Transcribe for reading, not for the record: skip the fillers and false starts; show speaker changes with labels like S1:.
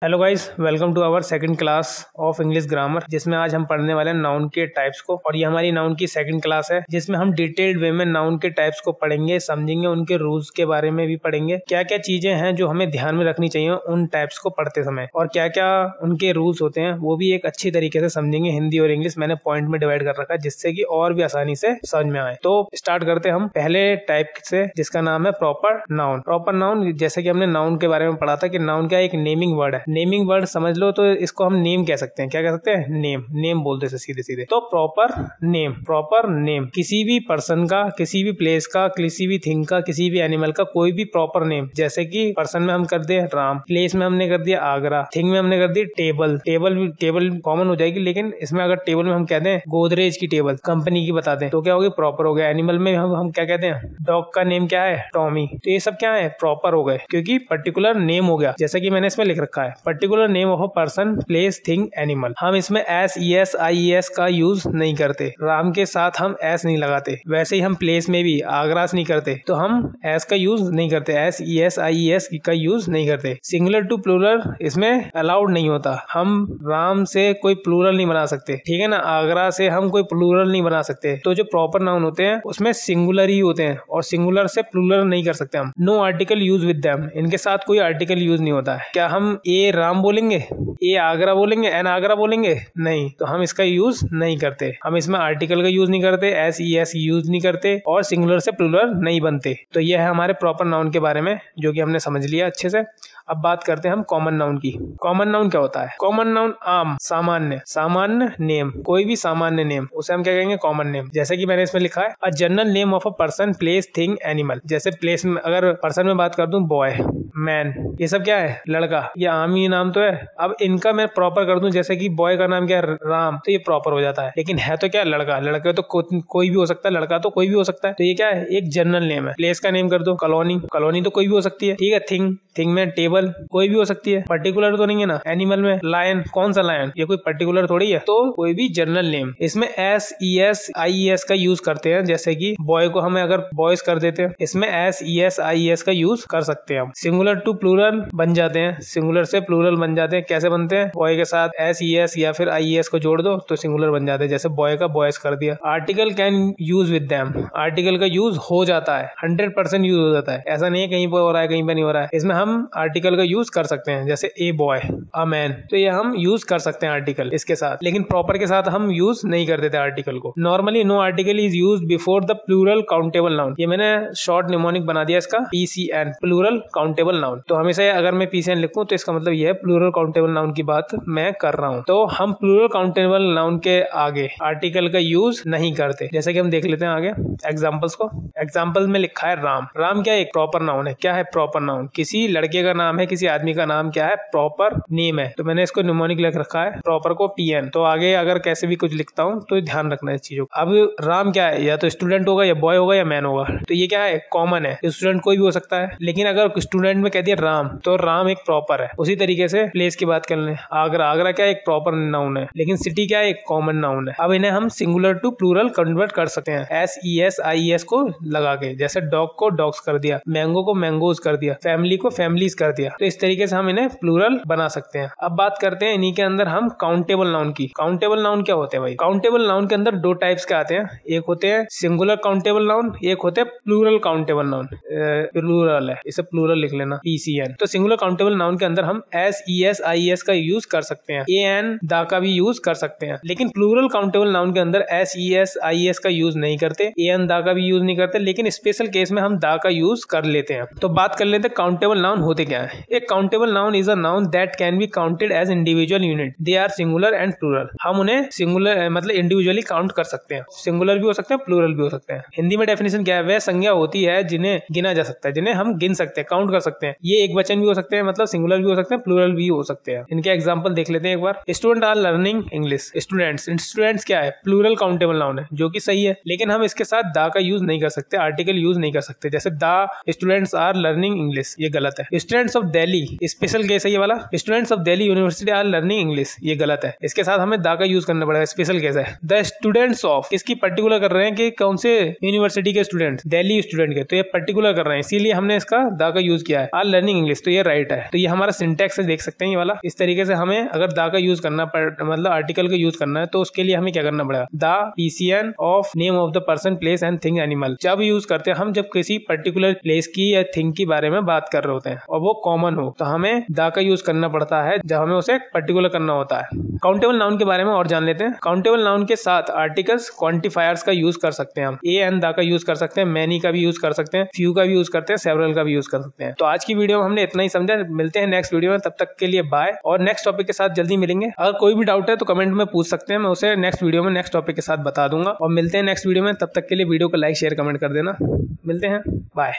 S1: Hello guys, welcome to our second class of English grammar, जिसमें आज हम पढ़ने वाले हैं नाउन के टाइप्स को। और ये हमारी नाउन की सेकंड क्लास है, जिसमें हम डिटेल्ड वे में नाउन के टाइप्स को पढ़ेंगे, समझेंगे, उनके रूल्स के बारे में भी पढ़ेंगे, क्या क्या चीजें हैं जो हमें ध्यान में रखनी चाहिए उन टाइप्स को पढ़ते समय, और क्या क्या उनके रूल्स होते हैं वो भी एक अच्छी तरीके से समझेंगे। हिंदी और इंग्लिश मैंने पॉइंट में डिवाइड कर रखा है, जिससे कि और भी आसानी से समझ में आए। तो स्टार्ट करते हम पहले टाइप से, जिसका नाम है प्रॉपर नाउन। प्रॉपर नाउन, जैसे कि हमने नाउन के बारे में पढ़ा था कि नाउन क्या एक नेमिंग वर्ड है। नेमिंग वर्ड समझ लो तो इसको हम नेम कह सकते हैं। क्या कह सकते हैं? नेम। नेम बोलते हैं सीधे सीधे। तो प्रॉपर नेम, प्रॉपर नेम किसी भी पर्सन का, किसी भी प्लेस का, किसी भी थिंग का, किसी भी एनिमल का कोई भी प्रॉपर नेम। जैसे कि पर्सन में हम कर दिए राम, प्लेस में हमने कर दिया आगरा, थिंग में हमने कर दी टेबल। टेबल कॉमन हो जाएगी, लेकिन इसमें अगर टेबल में हम कहते हैं गोदरेज की टेबल, कंपनी की बता दें, तो क्या होगी? प्रॉपर हो गया। एनिमल में हम क्या कहते हैं? डॉग का नेम क्या है? टॉमी। तो ये सब क्या है? प्रॉपर हो गए, क्योंकि पर्टिकुलर नेम हो गया। जैसा कि मैंने इसमें लिख रखा है, particular name of a person, place, thing, animal. हम इसमें S, E S, I S का यूज नहीं करते। राम के साथ हम एस नहीं लगाते। वैसे ही हम प्लेस में भी आगरा नहीं करते, तो हम एस का यूज नहीं करते। S, E S, I S का यूज नहीं करते। सिंगुलर टू प्लूरल इसमें अलाउड नहीं होता। हम राम से कोई प्लूरल नहीं बना सकते, ठीक है ना। आगरा से हम कोई प्लूरल नहीं बना सकते। तो जो प्रॉपर नाउन होते हैं उसमें सिंगुलर ही होते हैं, और सिंगुलर से प्लूरल नहीं कर सकते हम। No article use with them, इनके साथ कोई आर्टिकल यूज नहीं होता है। क्या हम ए राम बोलेंगे, ए आगरा बोलेंगे, एन आगरा बोलेंगे? नहीं, तो हम इसका यूज नहीं करते। हम इसमें आर्टिकल का यूज नहीं करते, एस, ई एस यूज नहीं करते, और सिंगुलर से प्लूरल नहीं बनते। तो यह है हमारे प्रॉपर नाउन के बारे में, जो कि हमने समझ लिया अच्छे से। अब बात करते हैं हम कॉमन नाउन की। कॉमन नाउन क्या होता है? कॉमन नाउन आम, सामान्य, सामान्य नेम, कोई भी सामान्य नेम, उसे हम क्या कहेंगे? Common name. जैसे कि मैंने इसमें लिखा है a general name of a person, place, thing, animal. जैसे प्लेस में अगर पर्सन में बात कर दूं, बॉय, मैन, ये सब क्या है? लड़का। ये आम ही नाम तो है। अब इनका मैं प्रॉपर कर दूं, जैसे कि बॉय का नाम क्या है? राम, तो ये प्रॉपर हो जाता है। लेकिन है तो क्या? लड़का। लड़का तो कोई भी हो सकता है, लड़का तो कोई भी हो सकता है। तो ये क्या है? एक जनरल नेम है। प्लेस का नेम कर दो कॉलोनी, कॉलोनी तो कोई भी हो सकती है, ठीक है। थिंग, थिंग में टेबल कोई भी हो सकती है, पर्टिकुलर तो नहीं है ना। एनिमल में लायन, कौन सा लायन? ये कोई पर्टिकुलर थोड़ी है। तो कोई भी जनरल नेम, इसमें S, E S, I S का यूज करते हैं। जैसे कि बॉय को हमें अगर बॉयज कर देते हैं, इसमें S, E S, I S का यूज कर सकते हैं हम। सिंगुलर टू प्लूरल बन जाते हैं, सिंगुलर से प्लूरल बन जाते हैं। कैसे बनते हैं? बॉय के साथ एस, ई एस या फिर आई एस को जोड़ दो तो सिंगुलर बन जाते हैं। जैसे बॉय का बॉयज कर दिया। Article can use with them, article का यूज हो जाता है, 100% यूज हो जाता है। ऐसा नहीं है कहीं पर हो रहा है कहीं पर नहीं हो रहा है। इसमें हम आर्टिकल का यूज कर सकते हैं। जैसे ए बॉय, अ मैन, तो ये हम यूज कर सकते हैं आर्टिकल इसके साथ। लेकिन प्रॉपर के साथ हम यूज नहीं करते थे आर्टिकल को। Normally no article is use before the plural countable noun. ये मैंने शॉर्ट निमोनिक बना दिया इसका, PCN, प्लूरल काउंटेबल नाउन। तो हमेशा अगर मैं PCN लिखूं तो इसका मतलब यह है प्लूरल काउंटेबल नाउन की बात मैं कर रहा हूं। तो हम प्लूरल काउंटेबल नाउन के आगे आर्टिकल का यूज नहीं करते। जैसे कि हम देख लेते हैं आगे एग्जाम्पल्स को। एग्जाम्पल में लिखा है राम। राम क्या एक प्रॉपर नाउन है? क्या है प्रॉपर नाउन? किसी लड़के का नाम है, किसी आदमी का नाम क्या है? प्रॉपर नेम है। तो मैंने इसको निमोनिक लिख रखा है, प्रॉपर को PN। तो आगे अगर कैसे भी कुछ लिखता हूँ तो ध्यान रखना है इस चीजों को। अब राम क्या है? या तो स्टूडेंट होगा, या बॉय होगा, या मैन होगा। तो ये क्या है? कॉमन है। स्टूडेंट कोई भी हो सकता है। लेकिन अगर स्टूडेंट में कह दिया राम, तो राम एक प्रॉपर है। उसी तरीके से प्लेस की बात कर लें, आगरा, आगरा क्या एक प्रॉपर नाउन है, लेकिन सिटी क्या है? एक कॉमन नाउन है। अब इन्हें हम सिंगुलर टू प्लूरल कन्वर्ट कर सकते हैं, S, E S, I S को लगा के। जैसे डॉग को डॉग्स कर दिया, मैंगो को मैंगोज कर दिया, फैमिली को फैमिलीज कर दिया। तो इस तरीके से हम इन्हें प्लूरल बना सकते हैं। अब बात करते हैं इन्हीं के अंदर हम काउंटेबल नाउन की। काउंटेबल नाउन क्या होते हैं भाई? काउंटेबल नाउन के अंदर दो टाइप्स के आते हैं। एक होते हैं सिंगुलर काउंटेबल नाउन, एक होते हैं प्लूरल काउंटेबल नाउन। प्लूरल है, इसे प्लूरल लिख लेना, PCN। तो सिंगुलर काउंटेबल नाउन के अंदर हम S, E S, I S का यूज कर सकते हैं, ए एन दा का भी यूज कर सकते हैं। लेकिन प्लूरल काउंटेबल नाउन के अंदर S, E S, I S का यूज नहीं करते, ए एन दा का भी यूज नहीं करते। लेकिन स्पेशल केस में हम दा का यूज कर लेते हैं। तो बात कर लेते हैं काउंटेबल नाउन होते क्या है। एक countable noun is a noun that can be counted as individual unit. They are singular and plural. हम उन्हें सिंगुलर मतलब इंडिविजुअली काउंट कर सकते हैं। सिंगुलर भी हो सकते हैं, प्लूरल भी हो सकते हैं। हिंदी में डेफिनेशन क्या है? वह संज्ञा होती है जिन्हें गिना जा सकता है, जिन्हें हम गिन सकते हैं, काउंट कर सकते हैं। ये एक वचन भी हो सकते हैं, मतलब सिंगुलर भी हो सकते हैं, प्लूरल भी हो सकते हैं। इनके एग्जांपल देख लेते हैं एक बार। Student are learning English. Students, students क्या है? प्लूरल काउंटेबल नाउन है, जो कि सही है। लेकिन हम इसके साथ दा का यूज नहीं कर सकते, आर्टिकल यूज नहीं कर सकते। जैसे दा स्टूडेंट्स आर लर्निंग इंग्लिश, ये गलत है। Students students of Delhi, special case है ये वाला, students of Delhi university are learning English, ये गलत है। इसके साथ हमें दा का यूज करना पड़ेगा, स्पेशल केस है। द स्टूडेंट्स ऑफ, किसकी पर्टिकुलर कर रहे हैं कि कौन से यूनिवर्सिटी के स्टूडेंट्स, दिल्ली स्टूडेंट के, तो ये पर्टिकुलर कर रहे हैं, इसीलिए हमने इसका दा का यूज किया है। आर लर्निंग इंग्लिश, तो ये राइट है। तो ये हमारा सिंटेक्स है, देख सकते हैं ये वाला। इस तरीके से हमें अगर दा का यूज करना मतलब आर्टिकल का यूज करना है तो उसके लिए हमें क्या करना पड़ेगा, the PCN of name of the person, place and thing, animal. जब यूज करते हैं हम जब किसी पर्टिकुलर प्लेस की या थिंग के बारे में बात कर रहे होते हैं और वो कॉमन हो, तो हमें द का यूज करना पड़ता है जब हमें उसे पर्टिकुलर करना होता है। काउंटेबल नाउन के बारे में और जान लेते हैं। काउंटेबल नाउन के साथ आर्टिकल्स, क्वांटिफायर्स का यूज कर सकते हैं हम। ए एंड द का यूज कर सकते हैं, मैनी का भी यूज कर सकते हैं, फ्यू का भी यूज करते हैं, सेवरल का भी यूज कर सकते हैं। तो आज की वीडियो में हमने इतना ही समझा। मिलते हैं नेक्स्ट वीडियो में, तब तक के लिए बाय, और नेक्स्ट टॉपिक के साथ जल्दी मिलेंगे। अगर कोई भी डाउट है तो कमेंट में पूछ सकते हैं, मैं उसे नेक्स्ट वीडियो में नेक्स्ट टॉपिक के साथ बता दूंगा। और मिलते हैं नेक्स्ट वीडियो में, तब तक के लिए वीडियो को लाइक शेयर कमेंट कर देना। मिलते हैं, बाय।